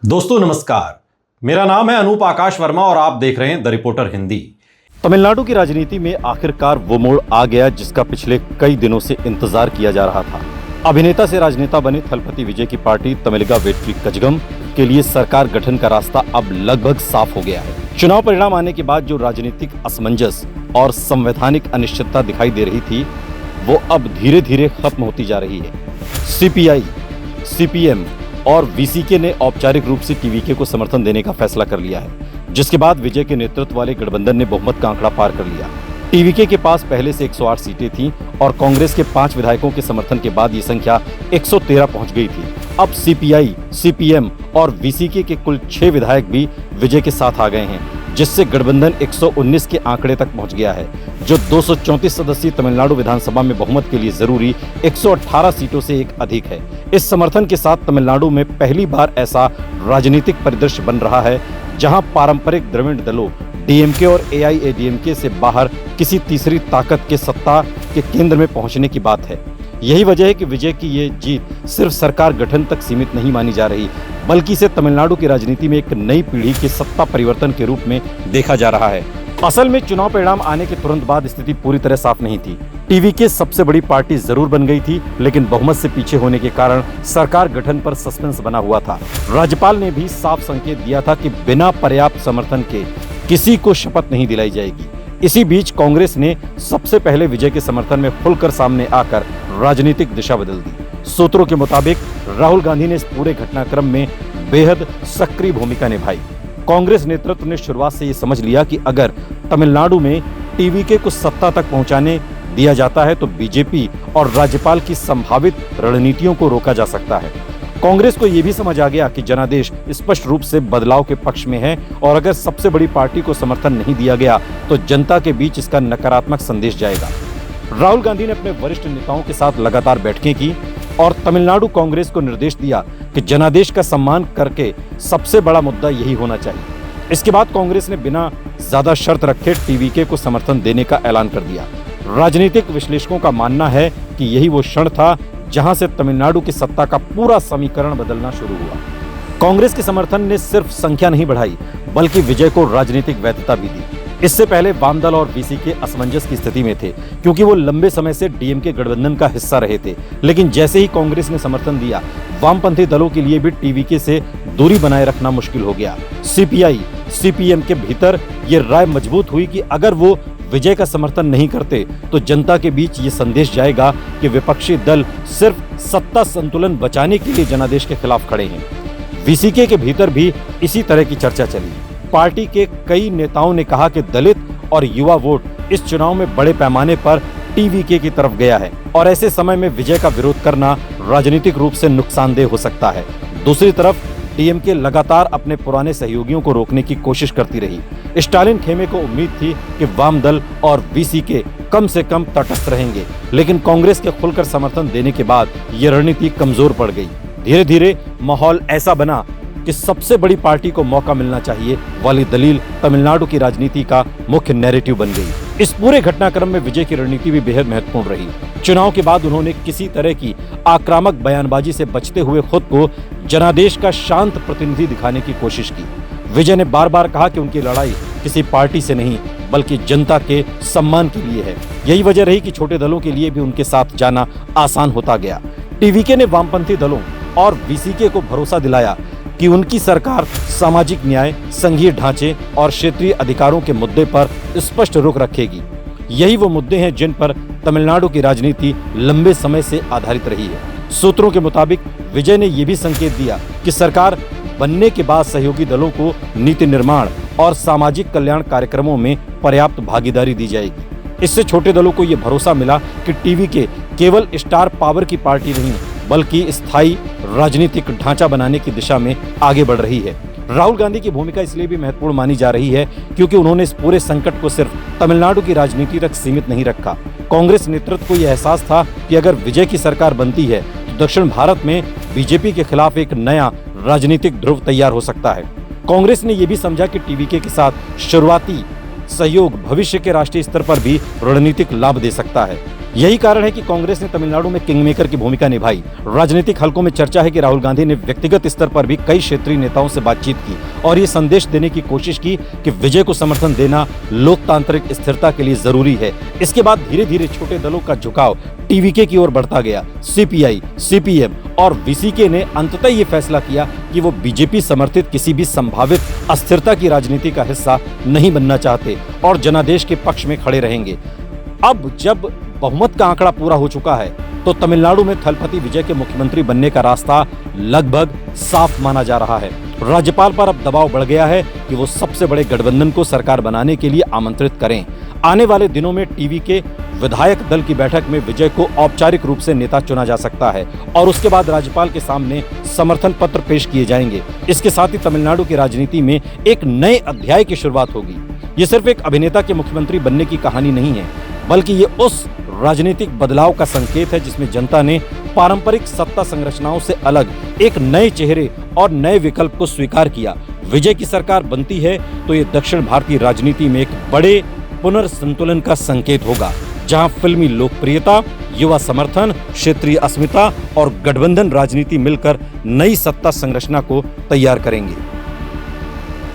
दोस्तों नमस्कार, मेरा नाम है अनूप आकाश वर्मा और आप देख रहे हैं द रिपोर्टर हिंदी। तमिलनाडु की राजनीति में आखिरकार वो मोड़ आ गया जिसका पिछले कई दिनों से इंतजार किया जा रहा था। अभिनेता से राजनेता बने थलपति विजय की पार्टी तमिलिगा वेट्री कजगम के लिए सरकार गठन का रास्ता अब लगभग साफ हो गया है। चुनाव परिणाम आने के बाद जो राजनीतिक असमंजस और संवैधानिक अनिश्चितता दिखाई दे रही थी वो अब धीरे धीरे खत्म होती जा रही है। सीपीआई, सीपीएम और वीसीके ने औपचारिक रूप से टीवीके को समर्थन देने का फैसला कर लिया है, जिसके बाद विजय के नेतृत्व वाले गठबंधन ने बहुमत का आंकड़ा पार कर लिया। टीवीके के पास पहले से 108 सीटें थीं और कांग्रेस के 5 विधायकों के समर्थन के बाद ये संख्या 113 पहुंच गई थी। अब सीपीआई, सीपीएम और वीसीके के कुल 6 विधायक भी विजय के साथ आ गए हैं, जिससे गठबंधन 119 के आंकड़े तक पहुंच गया है, जो 234 सदस्यीय तमिलनाडु विधानसभा में बहुमत के लिए जरूरी 118 सीटों से एक अधिक है। इस समर्थन के साथ तमिलनाडु में पहली बार ऐसा राजनीतिक परिदृश्य बन रहा है जहां पारंपरिक द्रविड़ दलों डीएमके और एआईएडीएमके से बाहर किसी तीसरी ताकत के सत्ता के केंद्र में पहुंचने की बात है। यही वजह है कि विजय की ये जीत सिर्फ सरकार गठन तक सीमित नहीं मानी जा रही, बल्कि इसे तमिलनाडु की राजनीति में एक नई पीढ़ी के सत्ता परिवर्तन के रूप में देखा जा रहा है। असल में चुनाव परिणाम आने के तुरंत बाद स्थिति पूरी तरह साफ नहीं थी। टीवीके सबसे बड़ी पार्टी जरूर बन गई थी, लेकिन बहुमत से पीछे होने के कारण सरकार गठन पर सस्पेंस बना हुआ था। राज्यपाल ने भी साफ संकेत दिया था कि बिना पर्याप्त समर्थन के किसी को शपथ नहीं दिलाई जाएगी। इसी बीच कांग्रेस ने सबसे पहले विजय के समर्थन में खुलकर सामने आकर राजनीतिक दिशा बदल दी। सूत्रों के मुताबिक राहुल गांधी ने इस पूरे घटनाक्रम में बेहद सक्रिय भूमिका निभाई। कांग्रेस नेतृत्व ने शुरुआत से ये समझ लिया कि अगर तमिलनाडु में टीवीके को सत्ता तक पहुंचाने दिया जाता है तो बीजेपी और राज्यपाल की संभावित रणनीतियों को रोका जा सकता है। कांग्रेस को यह भी समझ आ गया कि जनादेश स्पष्ट रूप से बदलाव के पक्ष में है और अगर सबसे बड़ी पार्टी को समर्थन नहीं दिया गया तो जनता के बीच इसका नकारात्मक संदेश जाएगा। राहुल गांधी ने अपने वरिष्ठ नेताओं के साथ लगातार बैठकें की और तमिलनाडु कांग्रेस को निर्देश दिया कि जनादेश का सम्मान करके सबसे बड़ा मुद्दा यही होना चाहिए। इसके बाद कांग्रेस ने बिना ज्यादा शर्त रखे टीवीके को समर्थन देने का ऐलान कर दिया। राजनीतिक विश्लेषकों का मानना है कि यही वो क्षण था जहां से तमिलनाडु की सत्ता का पूरा समीकरण बदलना शुरू हुआ। कांग्रेस के समर्थन ने सिर्फ संख्या नहीं बढ़ाई, बल्कि विजय को राजनीतिक वैधता भी दी। इससे पहले वामदल और वीसीके असमंजस की स्थिति में थे, क्योंकि वो लंबे समय से डीएमके गठबंधन का हिस्सा रहे थे। लेकिन जैसे ही कांग्रेस ने समर्थन दिया, वामपंथी दलों के लिए भी टीवीके से दूरी बनाए रखना मुश्किल हो गया। सीपीआई, सीपीएम के भीतर ये राय मजबूत हुई कि अगर वो विजय का समर्थन नहीं करते तो जनता के बीच ये संदेश जाएगा कि विपक्षी दल सिर्फ सत्ता संतुलन बचाने के लिए जनादेश के खिलाफ खड़े हैं। वीसीके के भीतर भी इसी तरह की चर्चा चली। पार्टी के कई नेताओं ने कहा कि दलित और युवा वोट इस चुनाव में बड़े पैमाने पर टीवीके की तरफ गया है और ऐसे समय में विजय का विरोध करना राजनीतिक रूप से नुकसानदेह हो सकता है। दूसरी तरफ डीएमके लगातार अपने पुराने सहयोगियों को रोकने की कोशिश करती रही। स्टालिन खेमे को उम्मीद थी कि वाम दल और वीसीके कम से कम तटस्थ रहेंगे, लेकिन कांग्रेस के खुलकर समर्थन देने के बाद ये रणनीति कमजोर पड़ गई। धीरे धीरे माहौल ऐसा बना कि सबसे बड़ी पार्टी को मौका मिलना चाहिए वाली दलील तमिलनाडु की राजनीति का मुख्य नैरेटिव बन गई। इस पूरे घटनाक्रम में विजय की रणनीति भी बेहद महत्वपूर्ण रही। चुनाव के बाद उन्होंने किसी तरह की आक्रामक बयानबाजी से बचते हुए खुद को जनादेश का शांत प्रतिनिधि दिखाने की कोशिश की। विजय ने बार बार कहा कि उनकी लड़ाई किसी पार्टी से नहीं बल्कि जनता के सम्मान के लिए है। यही वजह रही कि छोटे दलों के लिए भी उनके साथ जाना आसान होता गया। टीवीके ने वामपंथी दलों और वीसीके को भरोसा दिलाया कि उनकी सरकार सामाजिक न्याय, संघीय ढांचे और क्षेत्रीय अधिकारों के मुद्दे पर स्पष्ट रुख रखेगी। यही वो मुद्दे हैं जिन पर तमिलनाडु की राजनीति लंबे समय से आधारित रही है। सूत्रों के मुताबिक विजय ने यह भी संकेत दिया कि सरकार बनने के बाद सहयोगी दलों को नीति निर्माण और सामाजिक कल्याण कार्यक्रमों में पर्याप्त भागीदारी दी जाएगी। इससे छोटे दलों को यह भरोसा मिला कि टीवीके केवल स्टार पावर की पार्टी नहीं बल्कि स्थायी राजनीतिक ढांचा बनाने की दिशा में आगे बढ़ रही है। राहुल गांधी की भूमिका इसलिए भी महत्वपूर्ण मानी जा रही है क्योंकि उन्होंने इस पूरे संकट को सिर्फ तमिलनाडु की राजनीति तक सीमित नहीं रखा। कांग्रेस नेतृत्व को यह एहसास था कि अगर विजय की सरकार बनती है तो दक्षिण भारत में बीजेपी के खिलाफ एक नया राजनीतिक ध्रुव तैयार हो सकता है। कांग्रेस ने यह भी समझा कि टीवीके के साथ शुरुआती सहयोग भविष्य के राष्ट्रीय स्तर पर भी रणनीतिक लाभ दे सकता है। यही कारण है कि कांग्रेस ने तमिलनाडु में किंगमेकर की भूमिका निभाई। राजनीतिक हलकों में चर्चा है कि राहुल गांधी ने व्यक्तिगत स्तर पर भी कई क्षेत्रीय नेताओं से बातचीत की और ये संदेश देने की कोशिश की कि विजय को समर्थन देना लोकतांत्रिक स्थिरता के लिए जरूरी है। इसके बाद धीरे धीरे छोटे दलों का झुकाव टीवीके की ओर बढ़ता गया। सीपीआई, सीपीएम और वीसीके ने अंततः ये फैसला किया कि वो बीजेपी समर्थित किसी भी संभावित अस्थिरता की राजनीति का हिस्सा नहीं बनना चाहते और जनादेश के पक्ष में खड़े रहेंगे। अब जब बहुमत का आंकड़ा पूरा हो चुका है तो तमिलनाडु में थलपति विजय के मुख्यमंत्री बनने का रास्ता लगभग साफ माना जा रहा है। राज्यपाल पर अब दबाव बढ़ गया है कि वो सबसे बड़े गठबंधन को सरकार बनाने के लिए आमंत्रित करें। आने वाले दिनों में टीवी के विधायक दल की बैठक में विजय को औपचारिक रूप से नेता चुना जा सकता है और उसके बाद राज्यपाल के सामने समर्थन पत्र पेश किए जाएंगे। इसके साथ ही तमिलनाडु की राजनीति में एक नए अध्याय की शुरुआत होगी। ये सिर्फ एक अभिनेता के मुख्यमंत्री बनने की कहानी नहीं है, बल्कि ये उस राजनीतिक बदलाव का संकेत है जिसमें जनता ने पारंपरिक सत्ता संरचनाओं से अलग एक नए चेहरे और नए विकल्प को स्वीकार किया। विजय की सरकार बनती है तो ये दक्षिण भारतीय राजनीति में एक बड़े पुनर्संतुलन का संकेत होगा, जहां फिल्मी लोकप्रियता, युवा समर्थन, क्षेत्रीय अस्मिता और गठबंधन राजनीति मिलकर नई सत्ता संरचना को तैयार करेंगे।